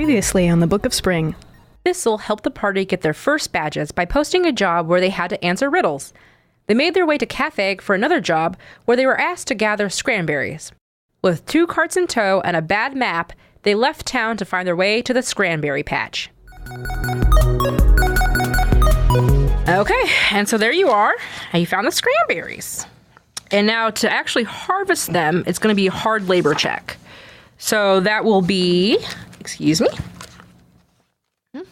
Previously on the Book of Spring. This'll help the party get their first badges by posting a job where they had to answer riddles. They made their way to Cafe for another job where they were asked to gather Scranberries. With 2 carts in tow and a bad map, they left town to find their way to the Scranberry patch. Okay, and so there you are. You found the Scranberries. And now to actually harvest them, it's going to be a hard labor check. So that will be... Excuse me? Oh,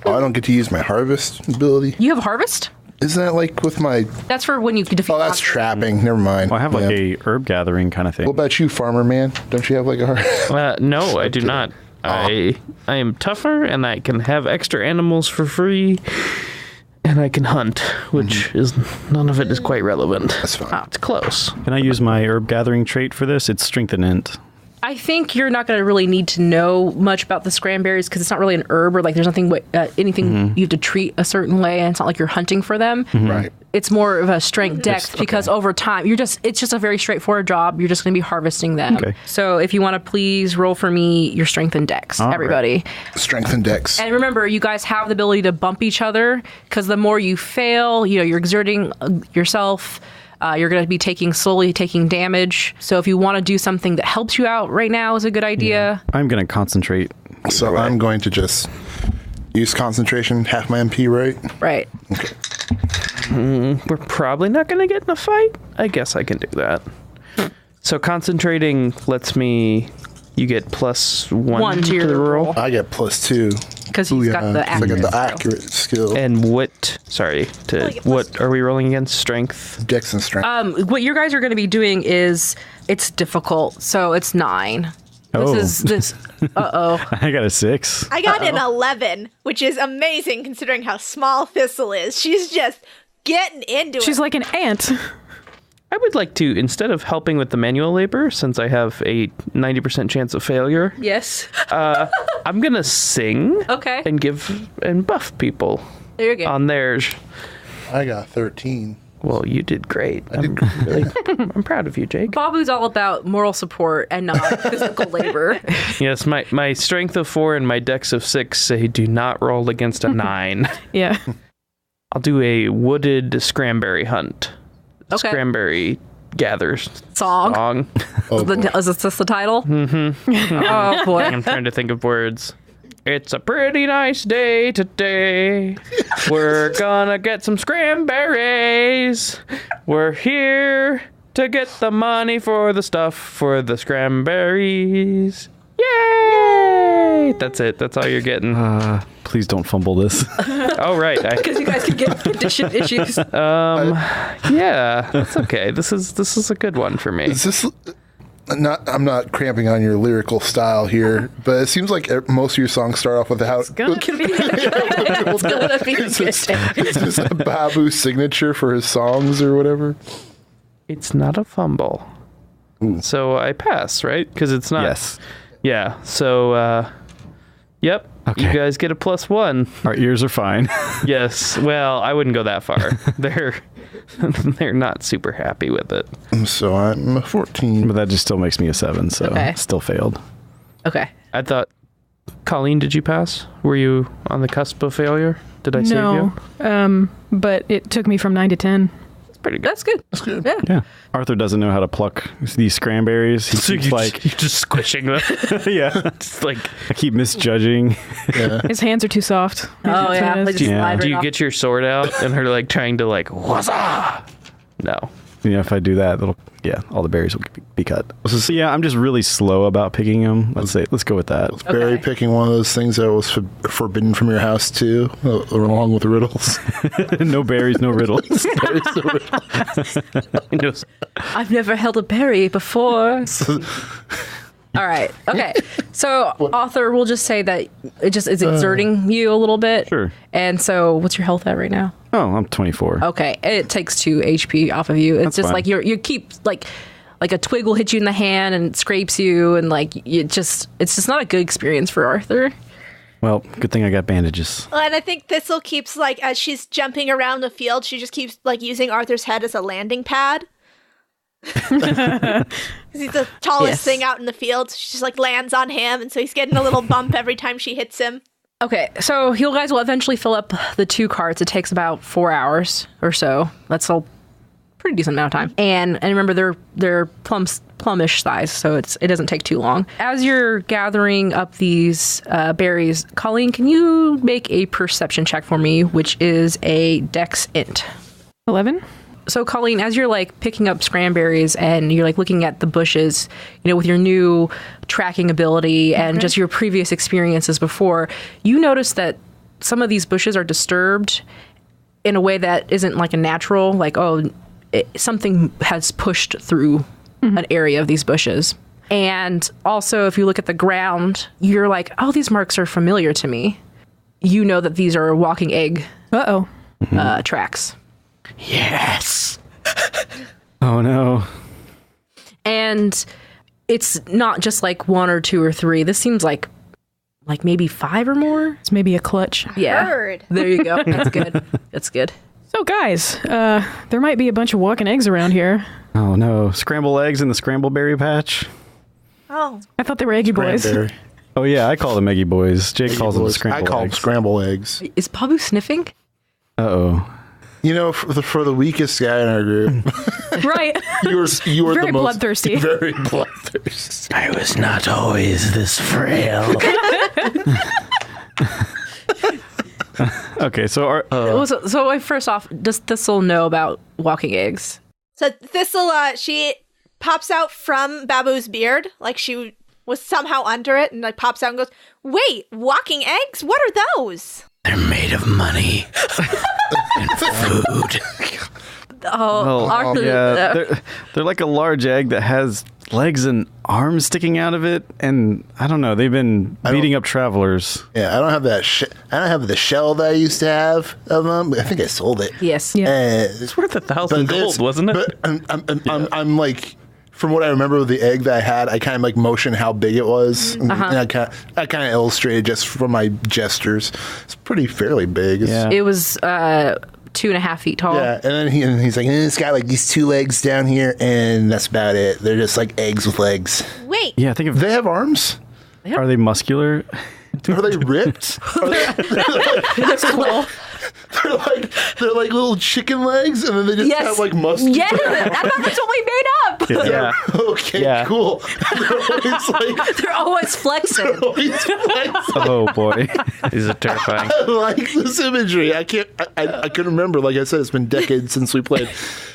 I don't get to use my harvest ability? You have harvest? Isn't that like with my... That's for when you can defeat... Oh, that's trapping. Never mind. Well, I have like a herb gathering kind of thing. What about you, farmer man? Don't you have like a harvest? No, I do not. I am tougher, and I can have extra animals for free, and I can hunt, which is... None of it is quite relevant. That's fine. It's close. Can I use my herb gathering trait for this? It's strength and int. I think you're not going to really need to know much about the Scranberries because it's not really an herb or like there's nothing anything you have to treat a certain way, and it's not like you're hunting for them. Right. It's more of a strength dex because over time it's just a very straightforward job. You're just going to be harvesting them. Okay. So if you want to please roll for me your strength and dex, everybody. Right. Strength and dex. And remember, you guys have the ability to bump each other because the more you fail, you're exerting yourself. You're going to be slowly taking damage. So if you want to do something that helps you out right now is a good idea. Yeah. I'm going to concentrate. So I'm going to just use concentration, half my MP, right? Right. Okay. We're probably not going to get in a fight. I guess I can do that. So concentrating lets me... You get +1 to your roll. I get +2. Because you've got the accurate I got the accurate skill. And what are we rolling against? Strength? Dex and strength. What you guys are going to be doing is, it's difficult, so it's 9. Uh-oh. I got a 6. I got an 11, which is amazing considering how small Thistle is. She's just getting into it. She's like an ant. I would like to, instead of helping with the manual labor, since I have a 90% chance of failure, Yes. I'm going to sing Okay. and buff people There you go. on theirs. I got 13. Well, you did great. I'm proud of you, Jake. Babu's all about moral support and not physical labor. Yes, my strength of 4 and my dex of 6 say do not roll against a 9. Yeah. I'll do a wooded Scranberry hunt. Okay. Scranberry gathers Song. Oh, Is this the title? Mm-hmm. Oh, boy. I'm trying to think of words. It's a pretty nice day today. We're gonna get some Scranberries. We're here to get the money for the stuff for the Scranberries. Yay! That's it. That's all you're getting. Please don't fumble this. Oh, right. Because you guys can get condition issues. Yeah, that's okay. This is a good one for me. Is this I'm not cramping on your lyrical style here, but it seems like most of your songs start off with how It's gonna be good. is this a Babu signature for his songs or whatever? It's not a fumble. So I pass, right? Because it's not. Yes. Yeah. So, yep. Okay. You guys get a +1. Our ears are fine. Yes. Well, I wouldn't go that far. They're not super happy with it. So I'm a 14. But that just still makes me a 7, so Okay. still failed. Okay. I thought, Colleen, did you pass? Were you on the cusp of failure? Did I save you? No. But it took me from 9 to 10. Pretty good. That's good. That's good. Yeah. Yeah. Arthur doesn't know how to pluck these Scranberries. He keeps you're just squishing them. yeah. Just like, I keep misjudging. Yeah. His hands are too soft. Oh, yeah. They just Yeah. slide do right you off. get your sword out and her like trying to like, wazza? No. If I do that, all the berries will be cut. So yeah, I'm just really slow about picking them. Let's go with that. Berry picking one of those things that was forbidden from your house too, along with riddles. No berries, no riddles. I've never held a berry before. All right. Okay. So, author, we'll just say that it's exerting you a little bit. Sure. And so, what's your health at right now? Oh, I'm 24. Okay. It takes 2 HP off of you. It's That's just fine. like you keep like a twig will hit you in the hand and it scrapes you, and like it's just not a good experience for Arthur. Well, good thing I got bandages. And I think Thistle keeps, like, as she's jumping around the field, she just keeps, like, using Arthur's head as a landing pad. Because he's the tallest Yes. thing out in the field. She just like lands on him, and so he's getting a little bump every time she hits him. Okay, so you guys will eventually fill up the 2 carts. It takes about 4 hours or so. That's a pretty decent amount of time. And remember, they're plumish size, so it doesn't take too long. As you're gathering up these berries, Colleen, can you make a perception check for me, which is a Dex Int? 11? So, Colleen, as you're like picking up Scranberries and you're like looking at the bushes, with your new tracking ability and just your previous experiences before, you notice that some of these bushes are disturbed in a way that isn't like a natural, like, something has pushed through an area of these bushes. And also, if you look at the ground, you're like, oh, these marks are familiar to me. You know that these are walking egg Uh-oh. tracks. Yes. Oh no. And it's not just like 1 or 2 or 3. This seems like maybe 5 or more. It's maybe a clutch. Yeah. Bird. There you go. That's good. That's good. So, guys, there might be a bunch of walking eggs around here. Oh no. Scramble eggs in the Scrambleberry patch. Oh, I thought they were eggy boys. Scranberry. Oh yeah, I call them eggy boys. Jake calls them Boys. scramble I call them eggs. scramble eggs. Is Pabu sniffing? Uh-oh. For the weakest guy in our group, Right. you were Very the most bloodthirsty. Very bloodthirsty. I was not always this frail. Okay, so So first off, does Thistle know about walking eggs? so Thistle, she pops out from Babu's beard, like she was somehow under it, and like pops out and goes, "Wait, walking eggs? What are those?" They're made of money and food. Oh, Arthur, yeah, they're like a large egg that has legs and arms sticking out of it, and I don't know. They've been beating up travelers. Yeah, I don't have that. I don't have the shell that I used to have of them. I think I sold it. yes. Yeah. It's worth 1,000 gold, wasn't it? But I'm like, from what I remember of the egg that I had, I kind of like motioned how big it was, and I kind of illustrated just from my gestures. It's fairly big. Yeah. It was 2.5 feet tall. Yeah, and then he's like, it's got like these 2 legs down here, and that's about it. They're just like eggs with legs. Wait, Yeah, think of They have arms? are they muscular? Are they ripped? They're like little chicken legs, and then they just have like muscles. Yes, I thought that's what we made up. Yeah. Okay, Yeah. cool. They're always They're always flexing. Oh boy. These are terrifying. I like this imagery. I couldn't remember. Like I said, it's been decades since we played.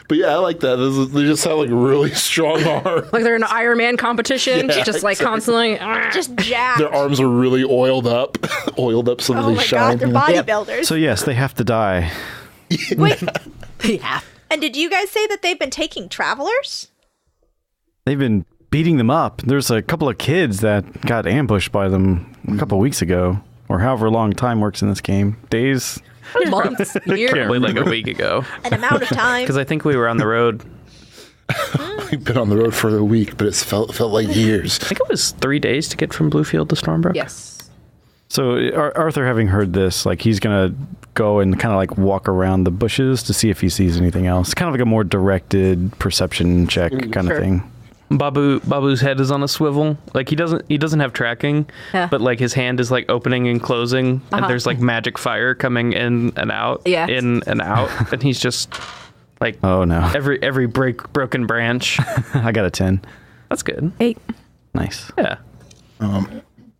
But yeah, I like that. They just have like really strong arms. Like they're in an Iron Man competition, Yeah, just like constantly. just jacked. Their arms are really oiled up so that Oh they my shine. god, they're bodybuilders. So yes, they have to die. Wait, Yeah. and did you guys say that they've been taking travelers? They've been beating them up. There's a couple of kids that got ambushed by them a couple of weeks ago, or however long time works in this game. Days. Months, years. Probably like a week ago. An amount of time. Because I think we were on the road. We've been on the road for a week, but it's felt like years. I think it was 3 days to get from Bluefield to Stormbrook. Yes. So Arthur, having heard this, like he's gonna go and kind of like walk around the bushes to see if he sees anything else. Kind of like a more directed perception check kind of thing. Babu's head is on a swivel. Like he doesn't have tracking, Yeah. but like his hand is like opening and closing, and there's like magic fire coming in and out, Yeah. in and out, and he's just like, Oh no, every broken branch. I got a 10. That's good. 8. Nice. Yeah.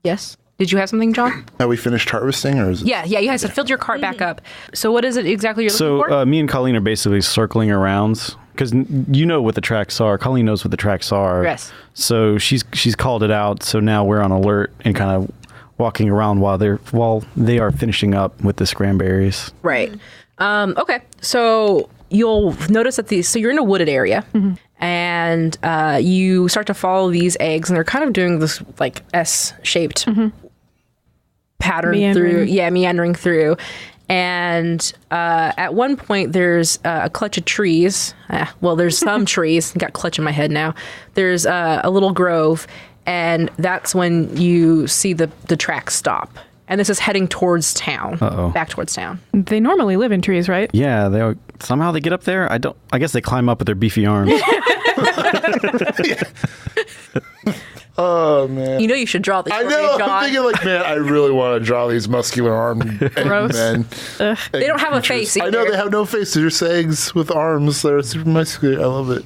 Yes. Did you have something, John? Have we finished harvesting, or is it? Yeah. You guys have filled your cart back up. So what is it exactly you're looking for? So me and Colleen are basically circling around because you know what the tracks are. Colleen knows what the tracks are. Yes. So she's called it out. So now we're on alert and kind of walking around while they are finishing up with the Scranberries. Right. Okay. So you'll notice that so you're in a wooded area, and you start to follow these eggs, and they're kind of doing this like S-shaped pattern meandering through. And at one point, there's a clutch of trees. Well, there's some trees. Got clutch in my head now. There's a little grove, and that's when you see the tracks stop. And this is heading towards town, back towards town. They normally live in trees, right? Yeah, somehow they get up there. I guess they climb up with their beefy arms. Oh man. You know you should draw these. I know. John. I'm thinking like, man, I really want to draw these muscular armed Gross. men. They don't have a face I either. know they have no face. They're just eggs with arms that are super muscular. I love it.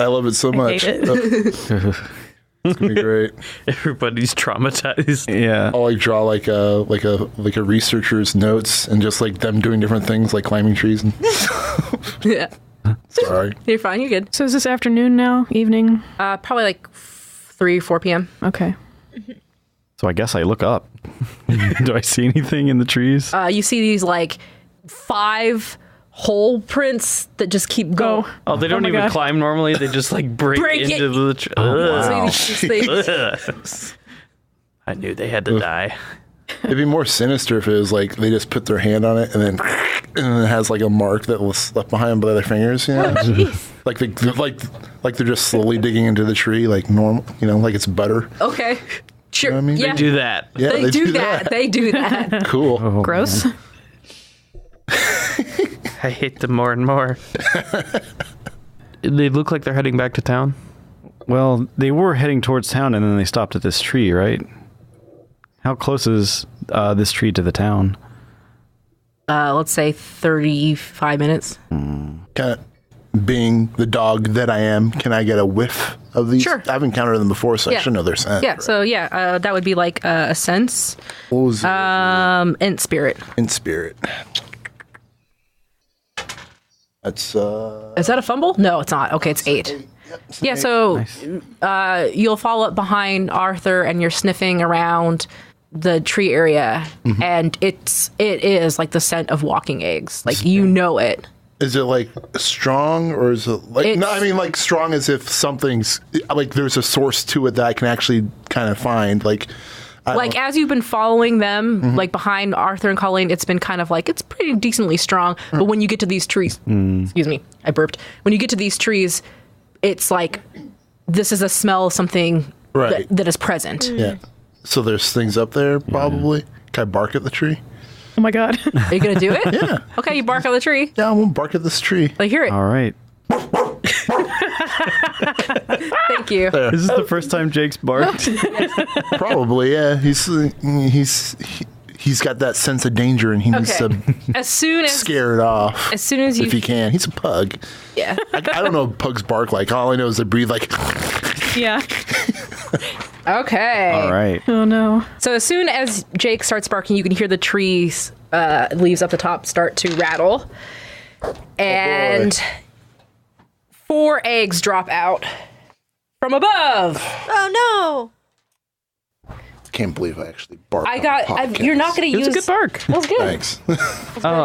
I love it so much. hate It's gonna be great. Everybody's traumatized. Yeah. I'll like draw like a researcher's notes and just like them doing different things like climbing trees. And Yeah. sorry. You're fine. You're good. So is this afternoon now? Evening? Probably like 3, 4 p.m. Okay. So I guess I look up. Do I see anything in the trees? You see these like 5 hole prints that just keep going. Oh, they don't my even God. climb normally. They just like break Break into the tree. So these things- I knew they had to die. It'd be more sinister if it was like they just put their hand on it and then it has like a mark that was left behind by their fingers. You know? like they're just slowly digging into the tree like normal. You know, like it's butter. Okay. Sure. You know what I mean? Yeah. Do that. Yeah, They do that. They do that. Cool. Oh, Gross. man. I hate them more and more. They look like they're heading back to town. Well, they were heading towards town and then they stopped at this tree, right? How close is this tree to the town? Let's say 35 minutes. Kind of being the dog that I am, can I get a whiff of these? Sure. I've encountered them before, so I Yeah. should know their scent. Yeah. So yeah, that would be like a sense. What was it? And spirit. In spirit. That's Is that a fumble? No, it's not. Okay, it's 8. Yeah, so you'll follow up behind Arthur and you're sniffing around the tree area, and it is like the scent of walking eggs. Like you know it. Is it like strong or is it like no? I It's- mean like strong as if something's like there's a source to it that I can actually kind of find. Like Like as you've been following them, like behind Arthur and Colleen, it's been kind of like it's pretty decently strong. But when you get to these trees, excuse me, I burped. When you get to these trees, it's like this is a smell of something Right. that is present. yeah. So there's things up there probably. Can I bark at the tree? Oh my God. Are you gonna do it? Yeah. Okay, you bark on the tree. Yeah, I'm gonna bark at this tree. I hear it. All right. Thank you. Is this the first time Jake's barked? Probably, yeah. He's got that sense of danger and he needs Okay. to As soon as scare it off. as soon as If he you can. He's a pug. yeah. I don't know what pugs bark like. All I know is they breathe like Yeah. Okay. All right. Oh no. So as soon as Jake starts barking, you can hear the trees leaves up the top start to rattle, and 4 eggs drop out from above. Oh can't believe I actually barked. You're not going to It use. was a good bark. That was good. Thanks.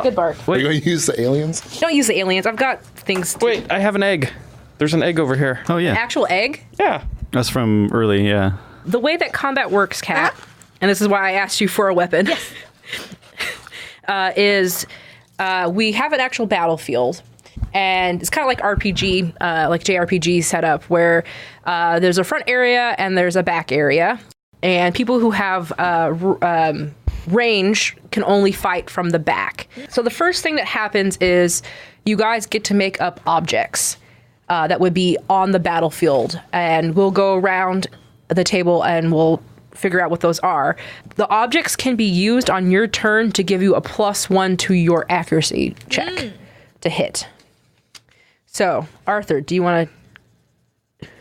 Good bark. Are you going to use the aliens? Don't use the aliens. I've got things. Wait, I have an egg. There's an egg over here. Oh, yeah. Actual egg. Yeah. That's from early, yeah. The way that combat works, Kat, and this is why I asked you for a weapon, is we have an actual battlefield, and it's kind of like RPG, like JRPG setup, where there's a front area and there's a back area, and people who have range can only fight from the back. So the first thing that happens is you guys get to make up objects that would be on the battlefield, and we'll go around the table and we'll figure out what those are. The objects can be used on your turn to give you a +1 to your accuracy check to hit. So, Arthur, do you want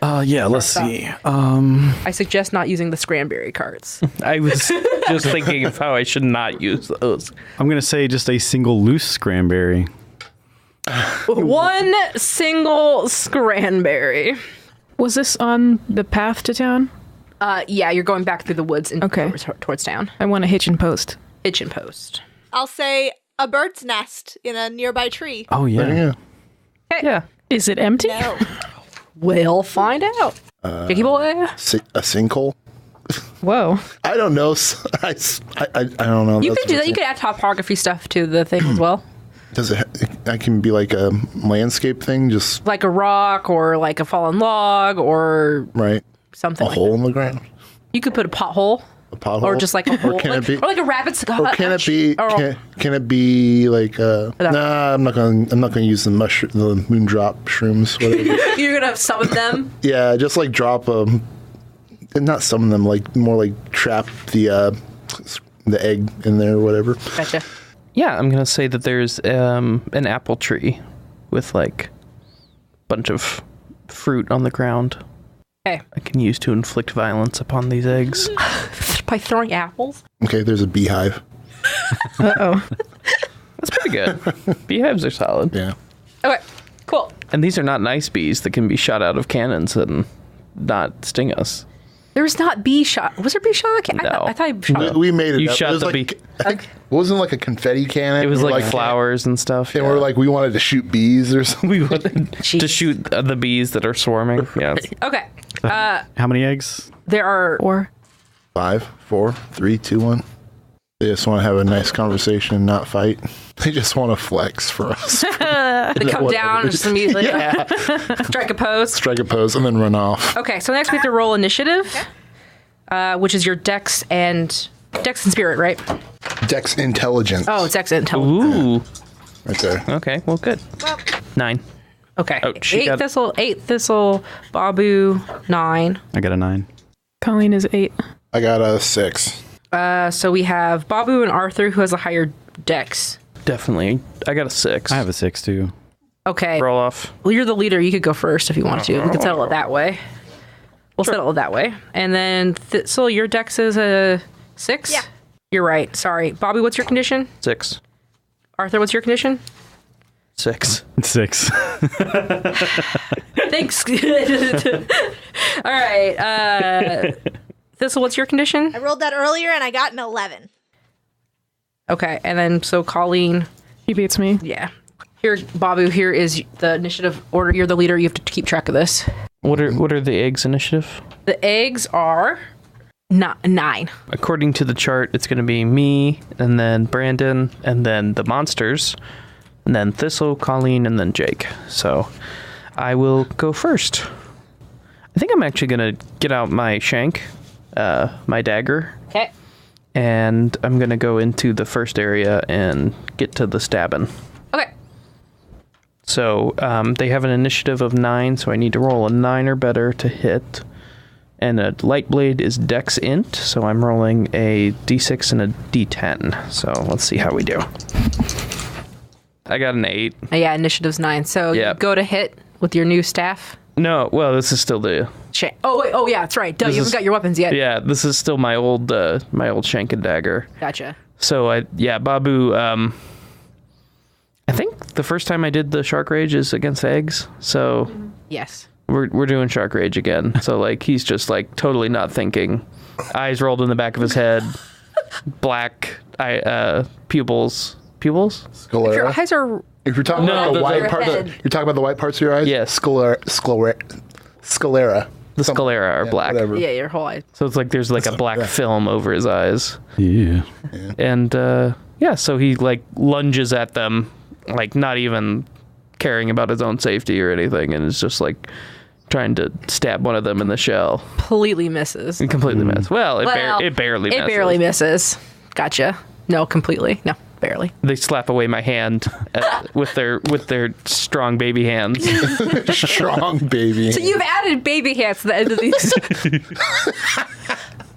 to... Yeah, let's see. I suggest not using the Scranberry cards. I was just thinking of how I should not use those. I'm going to say just a single loose Scranberry. 1 single Scranberry. Was this on the path to town? Yeah, you're going back through the woods and Okay. towards town. I want to hitch and post. Hitch and post. I'll say a bird's nest in a nearby tree. Oh, yeah. Yeah. Yeah. Is it empty? No. We'll find out. Jakey boy. A sinkhole? Whoa. I don't know. I don't know. You That's could do that. what You could add topography stuff to the thing as well. Does it? That can be like a landscape thing, just Like a rock or like a fallen log or right. something A like hole that. in the ground. You could put a pothole. A pothole? Or just like a hole? Or can it be? Or like a rabbit's... Or can it be? Can it be like? Nah, I'm not gonna use the moondrop shrooms. Whatever. You're gonna summon them? Yeah, just like drop them. Not summon them. Like more like trap the egg in there or whatever. Gotcha. Yeah, I'm gonna say that there's an apple tree with like a bunch of fruit on the ground. Okay. I can use to inflict violence upon these eggs. By throwing apples? Okay, there's a beehive. Uh-oh. That's pretty good. Beehives are solid. Yeah. Okay, cool. And these are not nice bees that can be shot out of cannons and not sting us. There's not bee shot. Was there bee shot? No. I thought I shot. We made it. You up. shot It was the like, bee. I think it wasn't like a confetti cannon. It was We were like flowers and stuff. And we're like, we wanted to shoot bees or something. we wanted to Jeez. shoot the bees that are swarming. Yeah. Okay. How many eggs? There are... Or 5, 4, 3, 2, 1. They just want to have a nice conversation and not fight. They just want to flex for us. They come down and just immediately strike a pose. Strike a pose and then run off. Okay, so next we have to roll initiative, which is your dex and spirit, right? Dex intelligence. Oh, it's dex and intelligence. Ooh. Right there. Okay. Well, good. 9. Okay. Oh, she 8 got- thistle, Babu, 9. I got a 9. Colleen is 8. I got a 6. So we have Babu and Arthur, who has a higher dex. Definitely. I got a 6. I have a 6 too. Okay. Roll off. Well, you're the leader. You could go first if you want to. We can settle it that way. We'll settle it that way. And then Thistle, your dex is a 6? Yeah. You're right. Sorry. Bobby, what's your condition? 6. Arthur, what's your condition? 6. 6. Thanks. All right. Thistle, what's your condition? I rolled that earlier and I got an 11. Okay. And then, so Colleen, He beats me. yeah. Here, Babu, here is the initiative order. You're the leader. You have to keep track of this. What are the eggs initiative? The eggs are 9. According to the chart, it's going to be me, and then Brandon, and then the monsters, and then Thistle, Colleen, and then Jake. So I will go first. I think I'm actually going to get out my shank, my dagger, Okay. and I'm going to go into the first area and get to the stabbing. Okay. So they have an initiative of 9, so I need to roll a 9 or better to hit. And a light blade is dex int, so I'm rolling a d6 and a d10. So let's see how we do. I got an 8. Yeah, initiative's 9. So you Yep. go to hit with your new staff. No, well, this is still the... Oh, wait. Oh, yeah, that's right. Duh, This you haven't is- got your weapons yet. Yeah, this is still my old shank and dagger. Gotcha. So Babu, I think the first time I did the shark rage is against eggs. So Yes. we're doing shark rage again. So like he's just like totally not thinking. Eyes rolled in the back of his head. Black pupils. Pupils? Your Sclera. eyes are... If you're talking about No, the the- white your part, head. you're talking about the white parts of your eyes. Yes. Sclera. The sclera are black. Whatever. Yeah, your whole eye. So it's like there's like a black film over his eyes. Yeah. And so he like lunges at them, like not even caring about his own safety or anything, and is just like trying to stab one of them in the shell Completely misses. and completely misses. Well, it barely misses. It barely misses. Gotcha. No, completely. No, barely. They slap away my hand with their strong baby hands. Strong baby. So you've added baby hands to the end of these.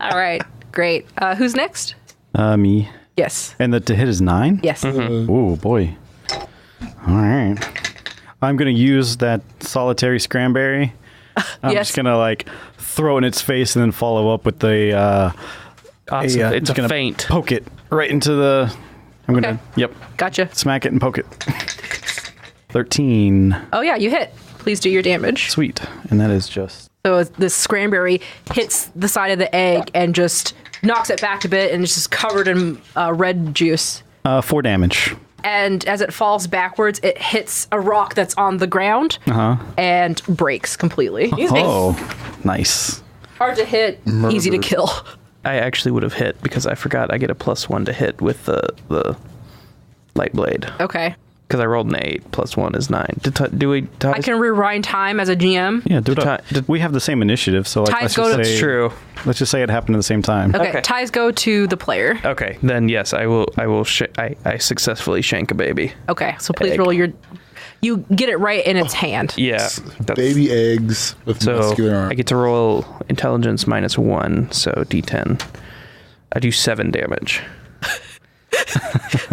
All right, great. Who's next? Me. Yes. And the to hit is 9? Yes. Oh, boy. All right. I'm going to use that solitary Scranberry. I'm Yes. just going to, like, throw it in its face and then follow up with the... Awesome. It's just a gonna feint. Poke it right into the... I'm going to... Okay. Yep. Gotcha. Smack it and poke it. 13. Oh, yeah, you hit. Please do your damage. Sweet. And that is just... So this Scranberry hits the side of the egg and just knocks it back a bit, and it's just covered in red juice. 4 damage. And as it falls backwards, it hits a rock that's on the ground and breaks completely. Oh, nice. Hard to hit, easy to kill. I actually would have hit because I forgot I get a +1 to hit with the light blade. Okay. Because I rolled an 8 plus 1 is 9. Do we ties? I can rewind time as a GM. Yeah, we have the same initiative, so like, Ties go to- That's true. Let's just say it happened at the same time. Okay. Okay. Ties go to the player. Okay, then yes, I will. I successfully shank a baby. Okay, so please Egg. roll your. You get it right in its hand. Yeah, Baby eggs with So muscular arm. I get to roll intelligence -1, so D10. I do 7 damage.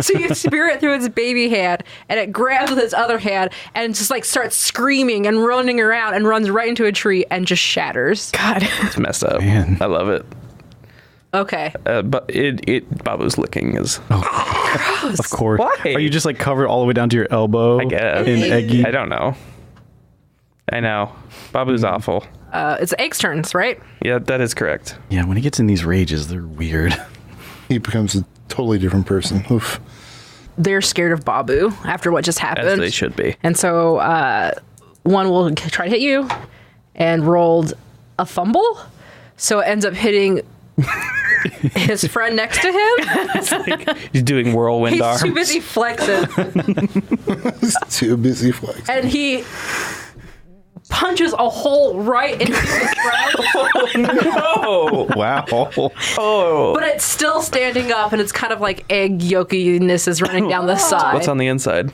So you spear it through its baby hand, and it grabs with its other hand, and just like starts screaming and running around, and runs right into a tree and just shatters. God. It's messed up. Man. I love it. Okay. But Babu's licking is. Of course. Why? Are you just like covered all the way down to your elbow? I guess. In eggy. I don't know. I know. Babu's awful. It's Egg's turns, right? Yeah, that is correct. Yeah, when he gets in these rages, they're weird. He becomes a totally different person. Oof. They're scared of Babu after what just happened. As they should be. And so one will try to hit you and rolled a fumble. So it ends up hitting his friend next to him. He's doing whirlwind He's arms. too busy flexing. He's too busy flexing. And he punches a hole right into the ground. Oh, Wow. oh. But it's still standing up, and it's kind of like egg yolkiness is running down the side. What's on the inside?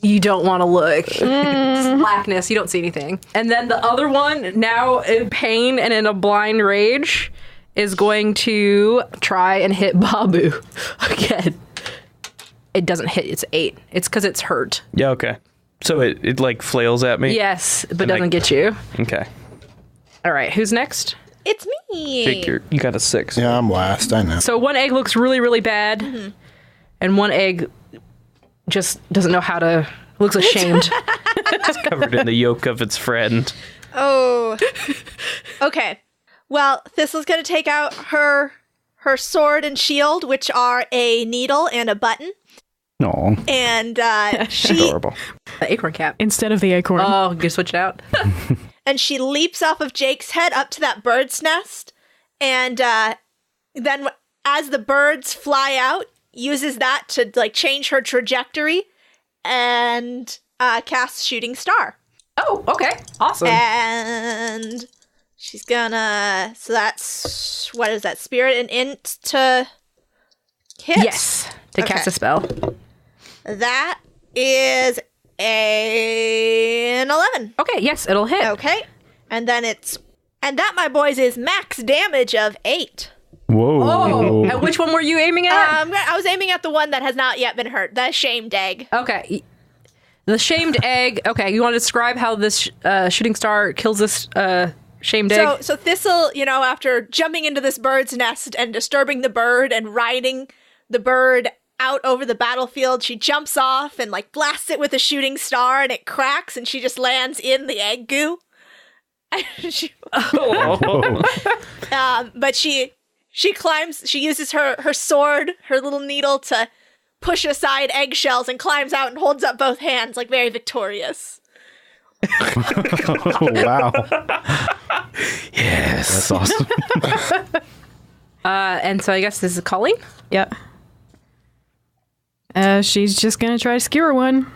You don't want to look. It's blackness. You don't see anything. And then the other one, now in pain and in a blind rage, is going to try and hit Babu again. It doesn't hit. It's 8. It's because it's hurt. Yeah, okay. So it like flails at me? Yes, but And doesn't get you. Okay. All right, who's next? It's me. Jake, you got a 6. Yeah, I'm last. I know. So one egg looks really, really bad, and one egg just doesn't know how to. Looks ashamed. It's covered in the yolk of its friend. Oh. Okay. Well, Thistle's gonna take out her sword and shield, which are a needle and a button, No. and she Adorable. The acorn cap. Instead of the acorn. Oh, you switch it out. and she leaps off of Jake's head up to that bird's nest, and then as the birds fly out, uses that to like change her trajectory and cast Shooting Star. Oh, okay. Awesome. And she's gonna. So that's what is that? Spirit and int to hit. Yes. To Okay. cast a spell. That is an 11. Okay, yes, it'll hit. Okay. And then and that, my boys, is max damage of 8. Whoa. Oh, and which one were you aiming at? I was aiming at the one that has not yet been hurt, the shamed egg. Okay. The shamed egg. Okay, you want to describe how this shooting star kills this shamed egg? So Thistle, after jumping into this bird's nest and disturbing the bird and riding the bird out over the battlefield, she jumps off and like blasts it with a shooting star, and it cracks, and she just lands in the egg goo. But she climbs. She uses her sword, her little needle, to push aside eggshells and climbs out and holds up both hands, like very victorious. Wow. Yes. That's awesome. And so I guess this is Colleen. Yeah. She's just gonna try to skewer one.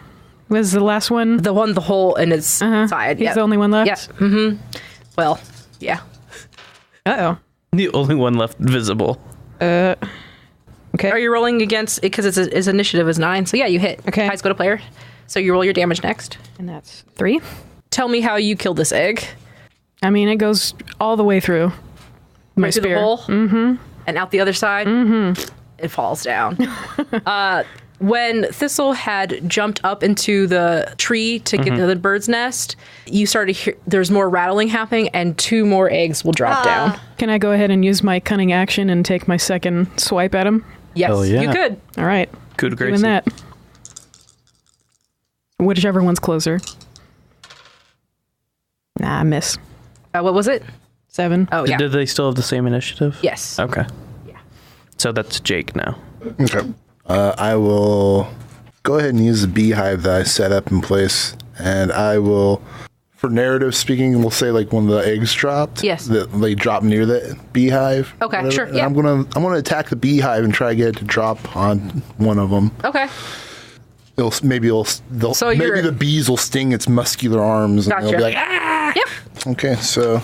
Was the last one? The hole in its side. He's Yep. the only one left. Yep. Mm-hmm. Well, yeah. Uh The only one left visible. oh. Okay. Are you rolling against, because its initiative is 9, so yeah, you hit. Okay. Ties go to player. So you roll your damage next. And that's 3. Tell me how you killed this egg. I mean, it goes all the way through my Right through the spear. hole. Mm-hmm. And out the other side. Mm-hmm. It falls down. When Thistle had jumped up into the tree to get to the bird's nest, you started to hear there's more rattling happening, and 2 more eggs will drop down. Can I go ahead and use my cunning action and take my second swipe at him? Yes, Hell yeah. you could. All right. Coup de grace. Doing that. Whichever one's closer. Nah, I miss. What was it? 7. Oh, yeah. Did they still have the same initiative? Yes. Okay. Yeah. So that's Jake now. Okay. I will go ahead and use the beehive that I set up in place, and I will, for narrative speaking, we'll say like when the eggs dropped. Yes. That they drop near the beehive. Okay, whatever, sure, and yeah. I'm gonna attack the beehive and try to get it to drop on one of them. Okay. maybe you're- the bees will sting its muscular arms, and Gotcha. they'll be like, ah. Yep. Okay, so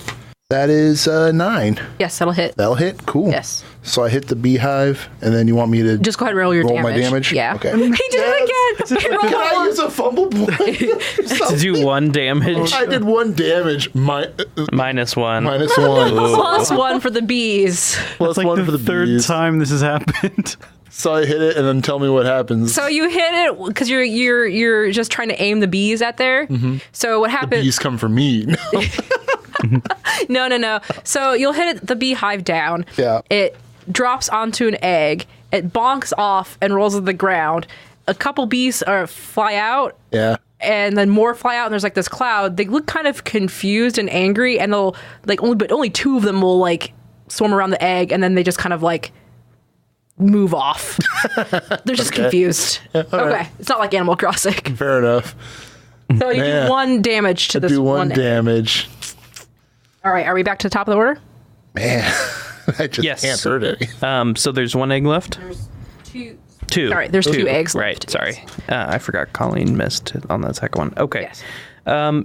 that is 9. Yes, that'll hit. That'll hit. Cool. Yes. So I hit the beehive, and then you want me to Just go ahead and roll your roll damage. my damage? Yeah. Okay. He did it again. He rolled Can I one. use a fumble point? To do 1 damage. I did 1 damage. -1. Minus 1. Plus 1 for the bees. Plus It's like 1 the for the third bees. time this has happened. So I hit it, and then tell me what happens. So you hit it because you're just trying to aim the bees at there. Mm-hmm. So what happens? Bees come for me. No. So you'll hit the beehive down. Yeah. It drops onto an egg. It bonks off and rolls to the ground. A couple bees fly out. Yeah. And then more fly out, and there's like this cloud. They look kind of confused and angry, and they'll only 2 of them will like swarm around the egg, and then they just kind of like move off. They're just confused. Okay, it's not like Animal Crossing. Fair enough. So you do 1 damage to this Do 1 egg. damage. All right, are we back to the top of the order? Man, I just Yes. can't hurt it. So there's 1 egg left. 2. All right, there's 2 eggs Right. left. Sorry, I forgot. Colleen missed on that second one. Okay. Yes.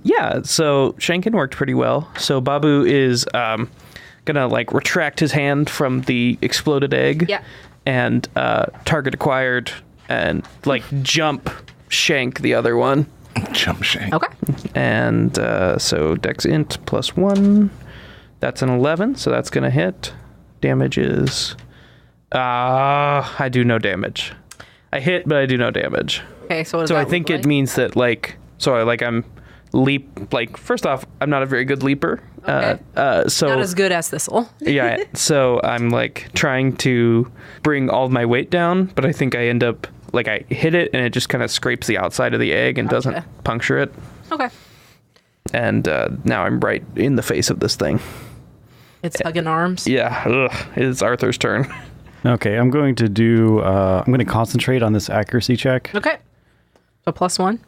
Yeah. So Shankin worked pretty well. So Babu is gonna like retract his hand from the exploded egg. Yeah. And target acquired, and like jump shank the other one. Jump shank. Okay. And so Dex int +1. That's an 11, so that's gonna hit. Damage is. I do no damage. I hit, but I do no damage. Okay, so what does So that I look think like? it means that I'm leap. Like first off, I'm not a very good leaper. Okay. So Not as good as Thistle. yeah. So I'm like trying to bring all of my weight down, but I think I end up like I hit it and it just kind of scrapes the outside of the egg and doesn't puncture it. Okay. And now I'm right in the face of this thing. It's hugging arms. Yeah. Ugh, it's Arthur's turn. Okay, I'm going to concentrate on this accuracy check. Okay. So +1.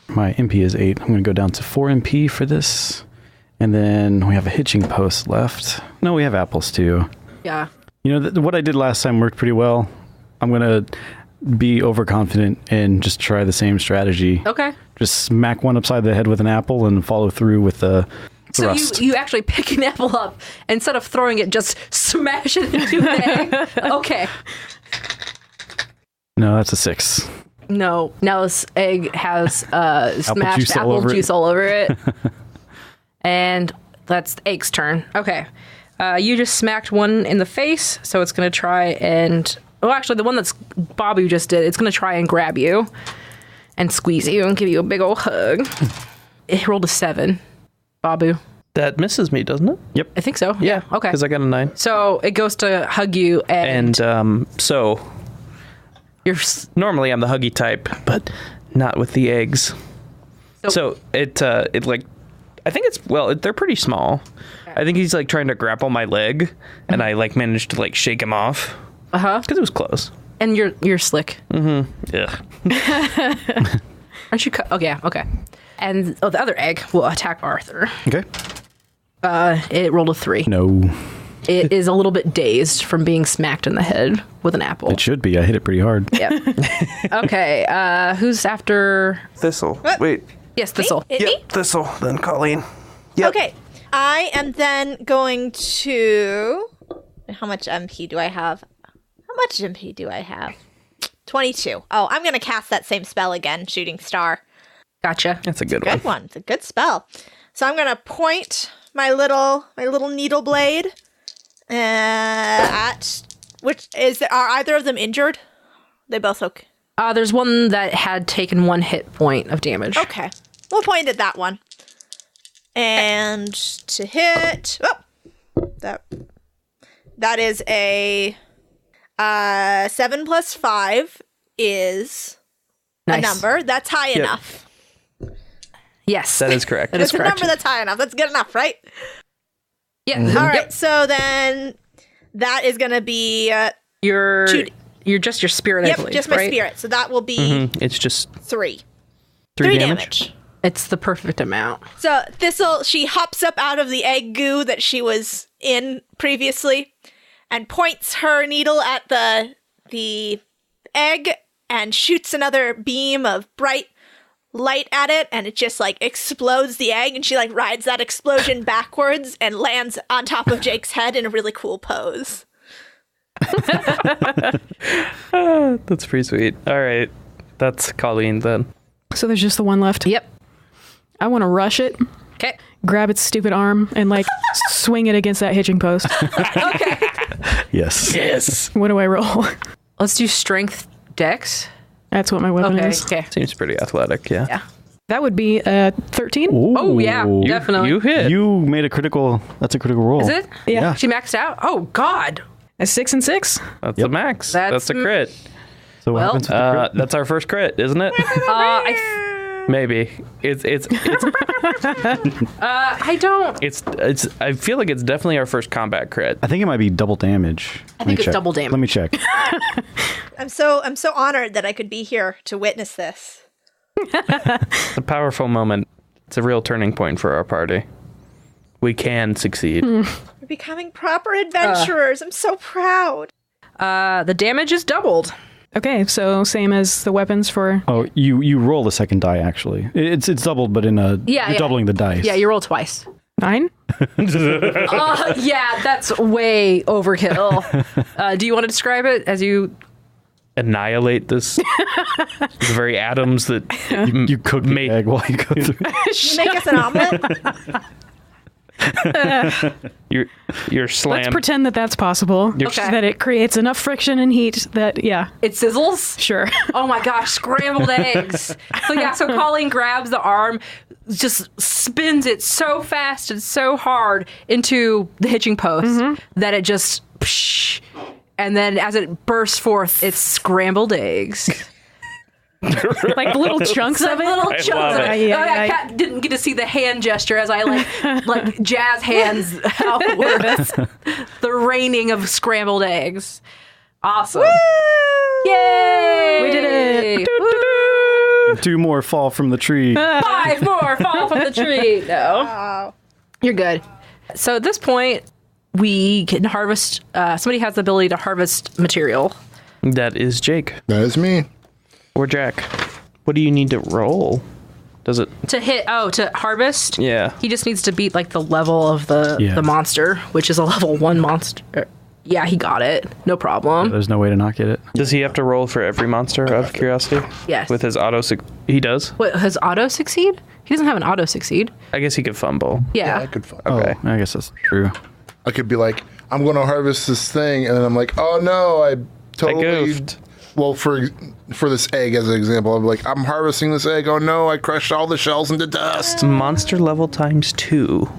My MP is 8. I'm going to go down to 4 MP for this. And then we have a hitching post left. No, we have apples too. Yeah. You know, what I did last time worked pretty well. I'm going to be overconfident and just try the same strategy. Okay. Just smack one upside the head with an apple and follow through with the thrust. So you actually pick an apple up, and instead of throwing it, just smash it into an egg. Okay. No, that's a 6. No. Now this egg has smashed juice all apple over it. juice all over it. And that's the egg's turn. Okay. You just smacked one in the face, so it's going to try and... Oh, actually, the one that's Babu just did, it's going to try and grab you and squeeze you and give you a big old hug. It rolled a 7. Babu. That misses me, doesn't it? Yep. I think so. Yeah. Okay. Because I got a 9. So it goes to hug you, and So you're... normally I'm the huggy type, but not with the eggs. So it like, I think they're pretty small. I think he's like trying to grapple my leg, and I like managed to like shake him off. Because it was close. And you're slick. Yeah. Aren't you? Oh yeah. Okay. And the other egg will attack Arthur. Okay. It rolled a 3. No. It is a little bit dazed from being smacked in the head with an apple. It should be. I hit it pretty hard. Yep. Okay. Who's after? Thistle. Wait. Yes, Thistle. Me? Thistle. Then Colleen. Okay. I am then going to... How much MP do I have? How much MP do I have? 22. Oh, I'm going to cast that same spell again, Shooting Star. Gotcha. That's a good one. Good one. It's a good spell. So I'm going to point my little needle blade at... Are either of them injured? They both okay. There's one that had taken 1 hit point of damage. Okay. We'll point at that one. And to hit... Oh! That is a 7 plus 5 is Nice. a number. That's high enough. Yes. That is correct. That is It's a correct. number that's high enough. That's good enough, right? Yeah. All right. Yep. So then that is going to be... You're just your spirit, I yep, believe, just my right? spirit. So that will be It's just 3. 3 damage. It's the perfect amount. So Thistle, she hops up out of the egg goo that she was in previously and points her needle at the egg and shoots another beam of bright light at it, and it just like explodes the egg, and she like rides that explosion backwards and lands on top of Jake's head in a really cool pose. That's pretty sweet. All right. That's Colleen then. So there's just the one left. Yep. I want to rush it, Okay. grab its stupid arm, and like swing it against that hitching post. Okay. Yes. Yes. What do I roll? Let's do strength dex. That's what my weapon Okay. is. Okay. Seems pretty athletic, yeah. Yeah. That would be 13. Oh, yeah. Ooh. Definitely. You hit. You made a critical. That's a critical roll. Is it? Yeah. She maxed out? Oh, God. A 6 and 6. That's a max. That's That's a crit. So what Well, happens with the crit? That's our first crit, isn't it? Maybe. I don't. It's I feel like it's definitely our first combat crit. I think it might be double damage. I think it's double damage. Let me check. I'm so honored that I could be here to witness this. It's a powerful moment. It's a real turning point for our party. We can succeed. We're becoming proper adventurers. I'm so proud. The damage is doubled. Okay, so same as the weapons for... Oh, you roll the second die actually. It's doubled, but you're doubling the dice. Yeah, you roll twice. 9? Yeah, that's way overkill. Do you want to describe it as you... Annihilate this the very atoms that You cook the Mate. egg while you go through. You make us an omelet? you're slammed. Let's pretend that that's possible. Okay. That it creates enough friction and heat that, yeah, It sizzles? sure. Oh my gosh, scrambled eggs. So Colleen grabs the arm, just spins it so fast and so hard into the hitching post that it just... Psh, and then as it bursts forth, it's scrambled eggs. Like little chunks of it. Little I chunks love of it. it. Yeah. Kat didn't get to see the hand gesture as I like jazz hands outwards. The raining of scrambled eggs. Awesome. Yay! We did it. Woo! 2 more fall from the tree. 5 more fall from the tree. No. Wow. You're good. So at this point, we can harvest. Somebody has the ability to harvest material. That is Jake That is me. or Jack. What do you need to roll? Does it? To harvest? Yeah. He just needs to beat like the level of the Yeah. monster, which is a level 1 monster. Yeah, he got it. No problem. There's no way to not get it. Does he have to roll for every monster out of curiosity? Yes. With his auto, he does. What, has auto succeed? He doesn't have an auto succeed. I guess he could fumble. Yeah. I could find. Okay. Oh, I guess that's true. I could be like, I'm going to harvest this thing, and then I'm like, oh no, I totally goofed. Well, for this egg as an example, I'm like, I'm harvesting this egg. Oh no, I crushed all the shells into dust. Monster level times 2.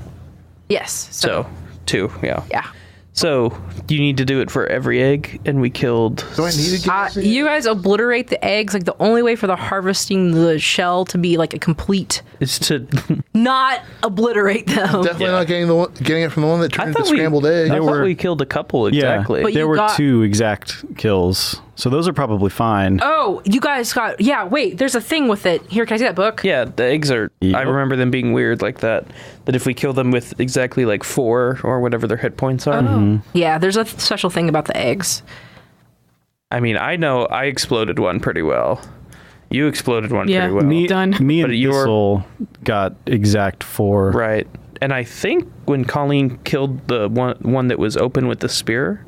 Yes. So 2. Yeah. Yeah. So you need to do it for every egg, and we killed. Do I need to get this You guys obliterate the eggs. Like the only way for the harvesting the shell to be like a complete, Is to. not obliterate them. Definitely not getting it from the one that turned into scrambled egg. I thought were- we killed a couple exactly. But There you were got- 2 exact kills, so those are probably fine. Oh, you guys got. Yeah. Wait. There's a thing with it. Here, can I see that book? Yeah, the eggs are. Yep. I remember them being weird like that. That if we kill them with exactly like 4 or whatever their hit points are. Yeah. There's a special thing about the eggs. I mean, I know I exploded one pretty well. You exploded one Yeah. pretty well. Me, Done. me But and you're- Bissell got exact 4. Right. And I think when Colleen killed the one that was open with the spear,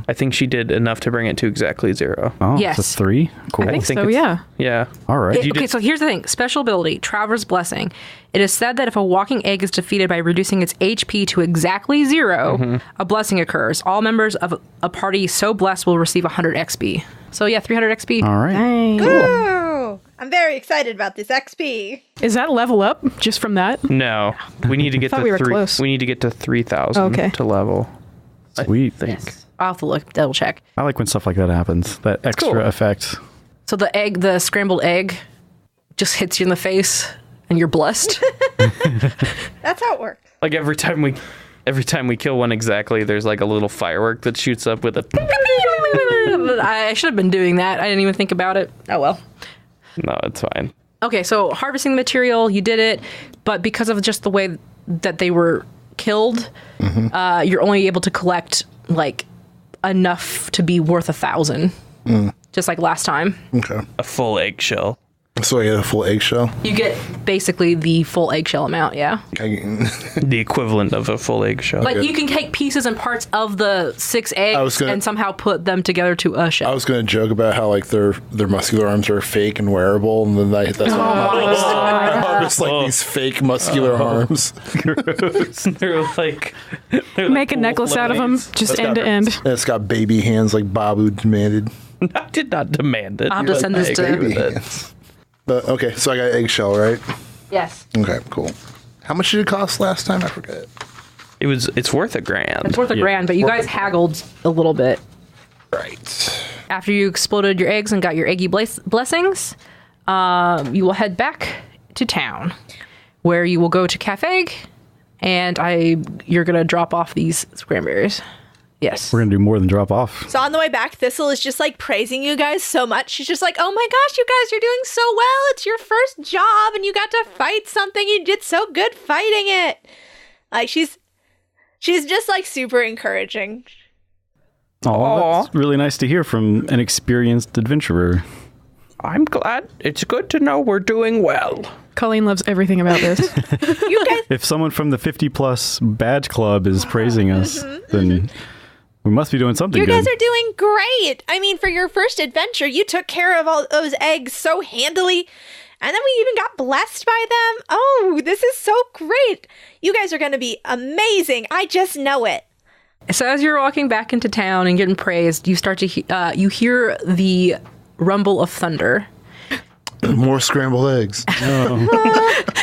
I think she did enough to bring it to exactly 0. Oh, Yes. it's a 3? Cool. I think so, it's- yeah. Yeah. All right. Okay, so here's the thing. Special ability, Traveler's Blessing. It is said that if a walking egg is defeated by reducing its HP to exactly 0, a blessing occurs. All members of a party so blessed will receive 100 XP. So yeah, 300 XP. All right. Dang. Ooh, I'm very excited about this XP. Is that level up just from that? No. We need to get thought to we were close. We need to get to 3,000 Okay. to level. Sweet. I think. I'll have to look, double check. I like when stuff like that happens. That extra cool. effect. So the scrambled egg just hits you in the face and you're blessed. That's how it works. Like every time we kill one exactly, there's like a little firework that shoots up with a. I should have been doing that. I didn't even think about it. Oh well. No, it's fine. Okay, so harvesting the material, you did it, but because of just the way that they were killed, you're only able to collect like enough to be worth 1,000. just like last time. Okay. A full eggshell. So I get a full eggshell. You get basically the full eggshell amount, yeah. The equivalent of a full eggshell. But you can take pieces and parts of the 6 eggs and somehow put them together to a shell. I was going to joke about how like their muscular arms are fake and wearable, and then that's why I harvest like these fake muscular arms. They're like Make a necklace out of them, just end to end. And it's got baby hands like Babu demanded. I did not demand it. I'll have to send this Baby to... hands. But okay, so I got eggshell, right? Yes. Okay, cool. How much did it cost last time? I forget. It's worth $1,000. It's worth $1,000, but you guys haggled a little bit. Right. After you exploded your eggs and got your eggy blessings, you will head back to town, where you will go to Cafe, and you're going to drop off these Scranberries. Yes. We're going to do more than drop off. So on the way back, Thistle is just like praising you guys so much. She's just like, oh my gosh, you guys, you're doing so well. It's your first job and you got to fight something. You did so good fighting it. Like she's just like super encouraging. Oh, that's really nice to hear from an experienced adventurer. I'm glad. It's good to know we're doing well. Colleen loves everything about this. You guys, If someone from the 50-plus badge club is praising us, then we must be doing something you good. guys are doing great. I mean, for your first adventure, you took care of all those eggs so handily. And then we even got blessed by them. Oh, this is so great. You guys are going to be amazing. I just know it. So as you're walking back into town and getting praised, you start to you hear the rumble of thunder. More scrambled eggs.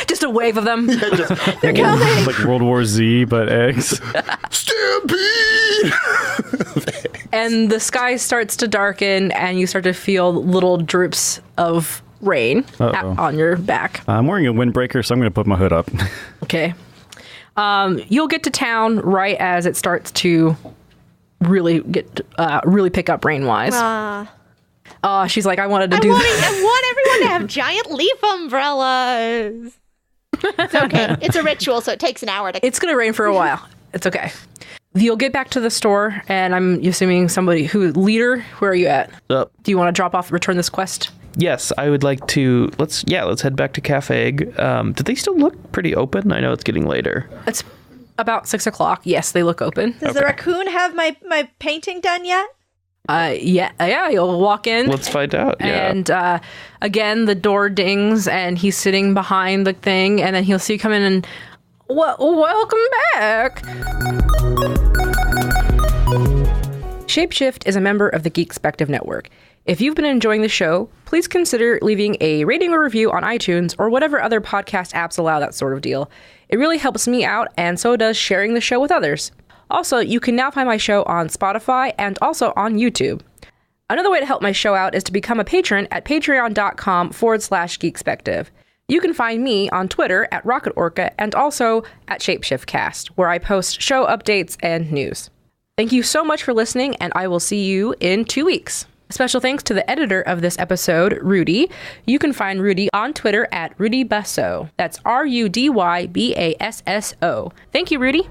Just a wave of them. They're coming. Like World War Z, but eggs. Stampede! And the sky starts to darken, and you start to feel little droops of rain on your back. I'm wearing a windbreaker, so I'm going to put my hood up. Okay. You'll get to town right as it starts to really pick up rain-wise. She's like, I want everyone to have giant leaf umbrellas. It's okay. It's a ritual, so it takes an hour to... It's going to rain for a while. It's okay. You'll get back to the store, and I'm assuming leader, where are you at? Up. Do you want to return this quest? Yes, I would like to. Let's head back to Cafe. Do they still look pretty open? I know it's getting later. It's about 6:00. Yes, they look open. Does the raccoon have my painting done yet? Yeah, you'll walk in. Let's find out. Yeah. And again, the door dings, and he's sitting behind the thing, and then he'll see you come in and, welcome back. Shapeshift is a member of the Geekspective Network. If you've been enjoying the show, please consider leaving a rating or review on iTunes or whatever other podcast apps allow that sort of deal. It really helps me out, and so does sharing the show with others. Also, you can now find my show on Spotify and also on YouTube. Another way to help my show out is to become a patron at patreon.com/Geekspective. You can find me on Twitter at Rocket Orca and also at ShapeshiftCast, where I post show updates and news. Thank you so much for listening, and I will see you in 2 weeks. Special thanks to the editor of this episode, Rudy. You can find Rudy on Twitter at Rudy Basso. That's RUDYBASSO. Thank you, Rudy.